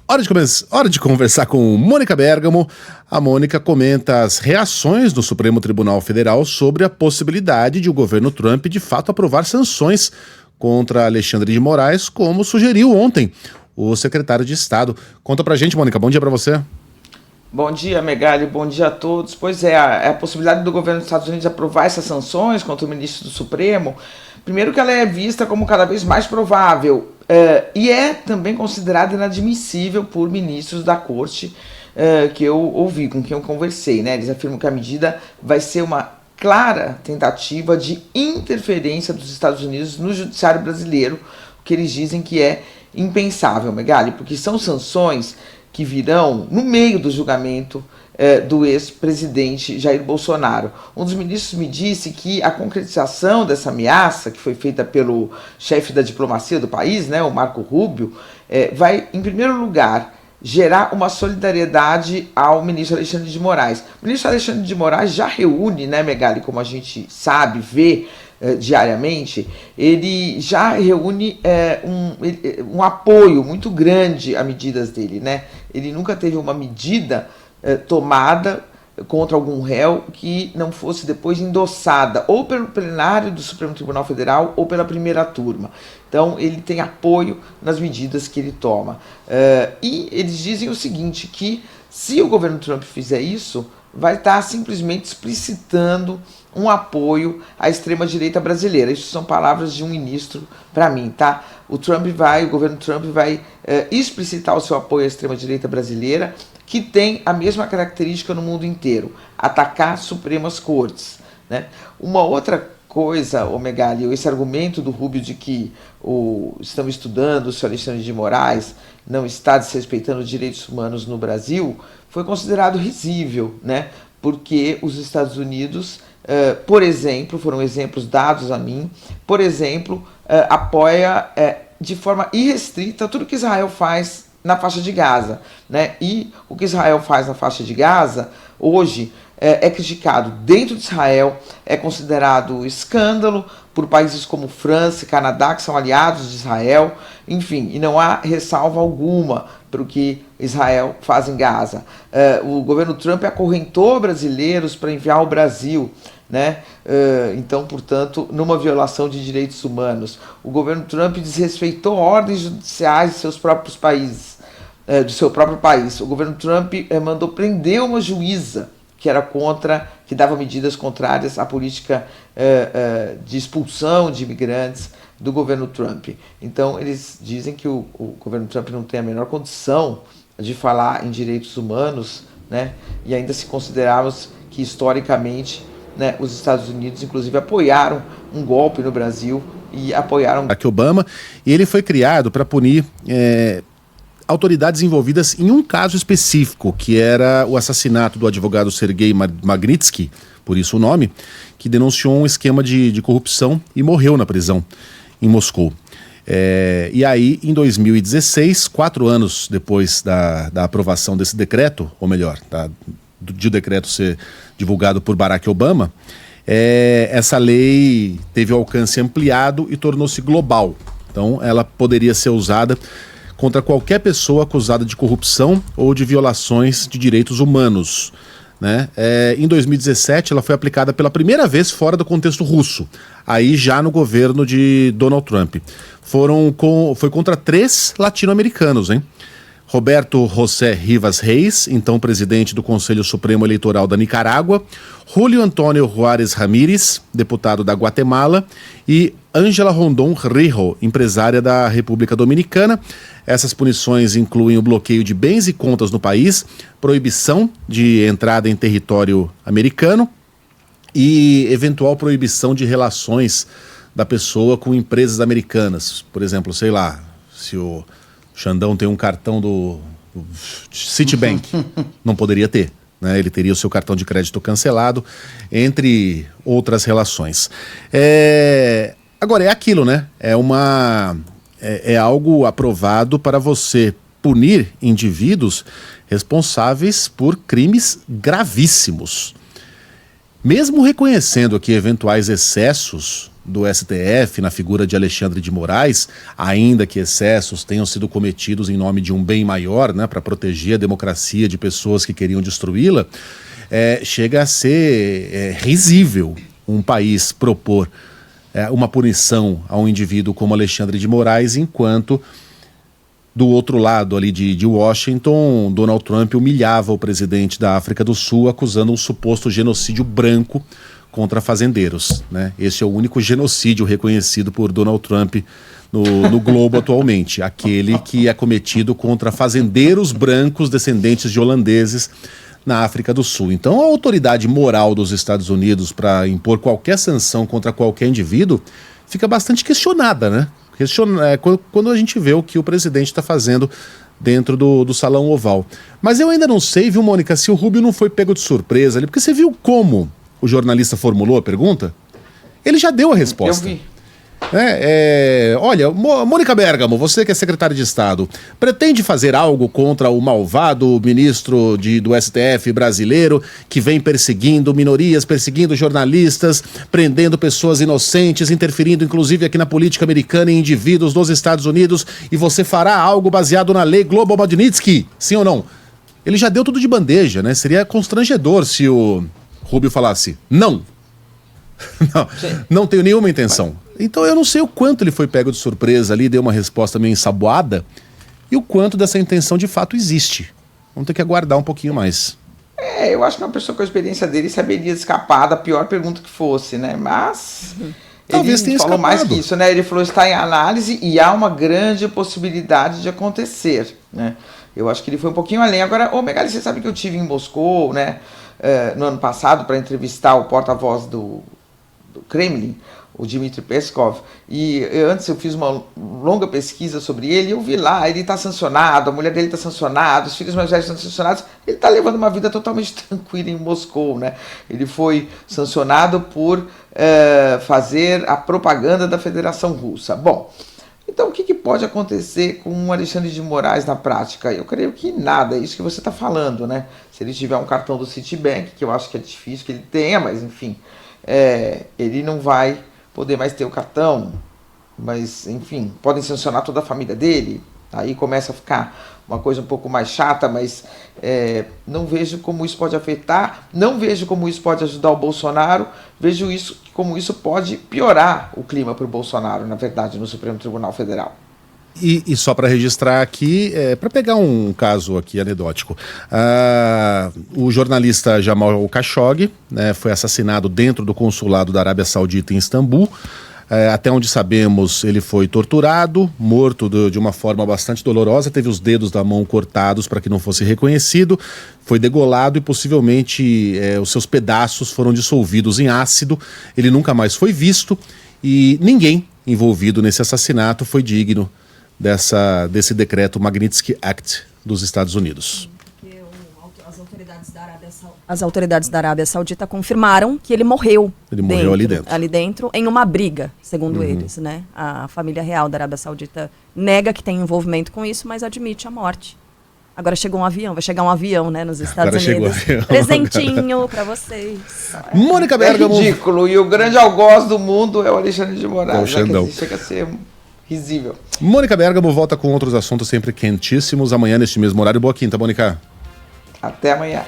Hora de conversar com Mônica Bergamo. A Mônica comenta as reações do Supremo Tribunal Federal sobre a possibilidade de o governo Trump de fato aprovar sanções contra Alexandre de Moraes, como sugeriu ontem o secretário de Estado. Conta pra gente, Mônica. Bom dia pra você. Bom dia, Megali. Bom dia a todos. Pois é, a possibilidade do governo dos Estados Unidos aprovar essas sanções contra o ministro do Supremo, primeiro que ela é vista como cada vez mais provável, e é também considerada inadmissível por ministros da corte que eu ouvi, com quem eu conversei, né? Eles afirmam que a medida vai ser uma clara tentativa de interferência dos Estados Unidos no judiciário brasileiro, o que eles dizem que é impensável, Megali, porque são sanções que virão no meio do julgamento do ex-presidente Jair Bolsonaro. Um dos ministros me disse que a concretização dessa ameaça, que foi feita pelo chefe da diplomacia do país, né, o Marco Rubio, vai, em primeiro lugar, gerar uma solidariedade ao ministro Alexandre de Moraes. O ministro Alexandre de Moraes já reúne, né, Megali, como a gente sabe, vê diariamente, ele já reúne um apoio muito grande a medidas dele, né? Ele nunca teve uma medida tomada contra algum réu que não fosse depois endossada ou pelo plenário do Supremo Tribunal Federal ou pela primeira turma. Então ele tem apoio nas medidas que ele toma. E eles dizem o seguinte, que se o governo Trump fizer isso, vai estar simplesmente explicitando um apoio à extrema-direita brasileira. Isso são palavras de um ministro para mim, tá? O governo Trump vai explicitar o seu apoio à extrema-direita brasileira, que tem a mesma característica no mundo inteiro, atacar Supremas Cortes, né? Uma outra coisa, Megali, esse argumento do Rubio de que estamos estudando se o Alexandre de Moraes não está desrespeitando os direitos humanos no Brasil, foi considerado risível, né? Porque os Estados Unidos, por exemplo, foram exemplos dados a mim, por exemplo, apoia de forma irrestrita tudo que Israel faz na faixa de Gaza, né? E o que Israel faz na faixa de Gaza, hoje, é criticado dentro de Israel, é considerado escândalo por países como França e Canadá, que são aliados de Israel, enfim, e não há ressalva alguma para o que Israel faz em Gaza. O governo Trump acorrentou brasileiros para enviar ao Brasil, né? Então, portanto, numa violação de direitos humanos. O governo Trump desrespeitou ordens judiciais de seus próprios países, do seu próprio país. O governo Trump mandou prender uma juíza que dava medidas contrárias à política de expulsão de imigrantes do governo Trump. Então, eles dizem que o governo Trump não tem a menor condição de falar em direitos humanos, né? E ainda se consideramos que, historicamente, né, os Estados Unidos, inclusive, apoiaram um golpe no Brasil e apoiaram Barack Obama, e ele foi criado para punir autoridades envolvidas em um caso específico, que era o assassinato do advogado Sergei Magnitsky, por isso o nome, que denunciou um esquema de corrupção e morreu na prisão em Moscou. E aí, em 2016, 4 anos depois da aprovação desse decreto, ou melhor, de o decreto ser divulgado por Barack Obama, essa lei teve o alcance ampliado e tornou-se global. Então, ela poderia ser usada contra qualquer pessoa acusada de corrupção ou de violações de direitos humanos, né? Em 2017, ela foi aplicada pela primeira vez fora do contexto russo, aí já no governo de Donald Trump. Foi contra 3 latino-americanos, hein? Roberto José Rivas Reis, então presidente do Conselho Supremo Eleitoral da Nicarágua, Julio Antônio Juárez Ramírez, deputado da Guatemala, e Ângela Rondon Rijo, empresária da República Dominicana. Essas punições incluem o bloqueio de bens e contas no país, proibição de entrada em território americano e eventual proibição de relações da pessoa com empresas americanas. Por exemplo, sei lá, se o Xandão tem um cartão do Citibank, não poderia ter, né? Ele teria o seu cartão de crédito cancelado, entre outras relações. Agora, é aquilo, né? É algo aprovado para você punir indivíduos responsáveis por crimes gravíssimos. Mesmo reconhecendo aqui eventuais excessos do STF na figura de Alexandre de Moraes, ainda que excessos tenham sido cometidos em nome de um bem maior, né, para proteger a democracia de pessoas que queriam destruí-la, chega a ser risível um país propor uma punição a um indivíduo como Alexandre de Moraes, enquanto do outro lado ali de Washington, Donald Trump humilhava o presidente da África do Sul, acusando um suposto genocídio branco contra fazendeiros, né? Esse é o único genocídio reconhecido por Donald Trump no globo atualmente, aquele que é cometido contra fazendeiros brancos descendentes de holandeses na África do Sul. Então a autoridade moral dos Estados Unidos para impor qualquer sanção contra qualquer indivíduo fica bastante questionada, né? Quando a gente vê o que o presidente está fazendo dentro do Salão Oval. Mas eu ainda não sei, viu, Mônica, se o Rubio não foi pego de surpresa ali, porque você viu como o jornalista formulou a pergunta? Ele já deu a resposta. Eu vi. Olha, Mônica Bergamo, você que é secretária de Estado, pretende fazer algo contra o malvado ministro do STF brasileiro que vem perseguindo minorias, perseguindo jornalistas, prendendo pessoas inocentes, interferindo inclusive aqui na política americana em indivíduos dos Estados Unidos, e você fará algo baseado na lei Global-Magnitsky? Sim ou não? Ele já deu tudo de bandeja, né? Seria constrangedor se o Rubio falasse não. Não tenho nenhuma intenção. Então eu não sei o quanto ele foi pego de surpresa ali, deu uma resposta meio ensaboada, e o quanto dessa intenção de fato existe. Vamos ter que aguardar um pouquinho mais. Eu acho que uma pessoa com a experiência dele saberia escapar da pior pergunta que fosse, né? Mas talvez ele tenha falou escapado. mais que isso, né? Ele falou está em análise e há uma grande possibilidade de acontecer, né? Eu acho que ele foi um pouquinho além. Agora, Megali, você sabe que eu estive em Moscou, né? No ano passado para entrevistar o porta-voz do Kremlin, o Dmitry Peskov, e antes eu fiz uma longa pesquisa sobre ele, e eu vi lá, ele está sancionado, a mulher dele está sancionada, os filhos mais velhos estão sancionados, ele está levando uma vida totalmente tranquila em Moscou, né? Ele foi sancionado por fazer a propaganda da Federação Russa. Bom, então o que pode acontecer com o Alexandre de Moraes na prática? Eu creio que nada, é isso que você está falando, né? Se ele tiver um cartão do Citibank, que eu acho que é difícil que ele tenha, mas enfim, ele não vai poder mais ter o cartão, mas enfim, podem sancionar toda a família dele, aí começa a ficar uma coisa um pouco mais chata, mas não vejo como isso pode afetar, não vejo como isso pode ajudar o Bolsonaro, vejo isso como isso pode piorar o clima para o Bolsonaro, na verdade, no Supremo Tribunal Federal. E só para registrar aqui, para pegar um caso aqui anedótico, o jornalista Jamal Khashoggi, né, foi assassinado dentro do consulado da Arábia Saudita em Istambul. Até onde sabemos, ele foi torturado, morto de uma forma bastante dolorosa, teve os dedos da mão cortados para que não fosse reconhecido, foi degolado e possivelmente os seus pedaços foram dissolvidos em ácido. Ele nunca mais foi visto e ninguém envolvido nesse assassinato foi digno desse decreto Magnitsky Act dos Estados Unidos. As autoridades da Arábia Saudita confirmaram que ele morreu. Ele morreu ali dentro, em uma briga, segundo eles, né? A família real da Arábia Saudita nega que tem envolvimento com isso, mas admite a morte. Agora chegou um avião, vai chegar um avião, né, nos Estados Unidos. Presentinho para vocês. Mônica Bergamo. É ridículo, e o grande algoz do mundo é o Alexandre de Moraes. É o Xandão. Chega a ser risível. Mônica Bergamo volta com outros assuntos sempre quentíssimos amanhã neste mesmo horário. Boa quinta, Mônica. Até amanhã.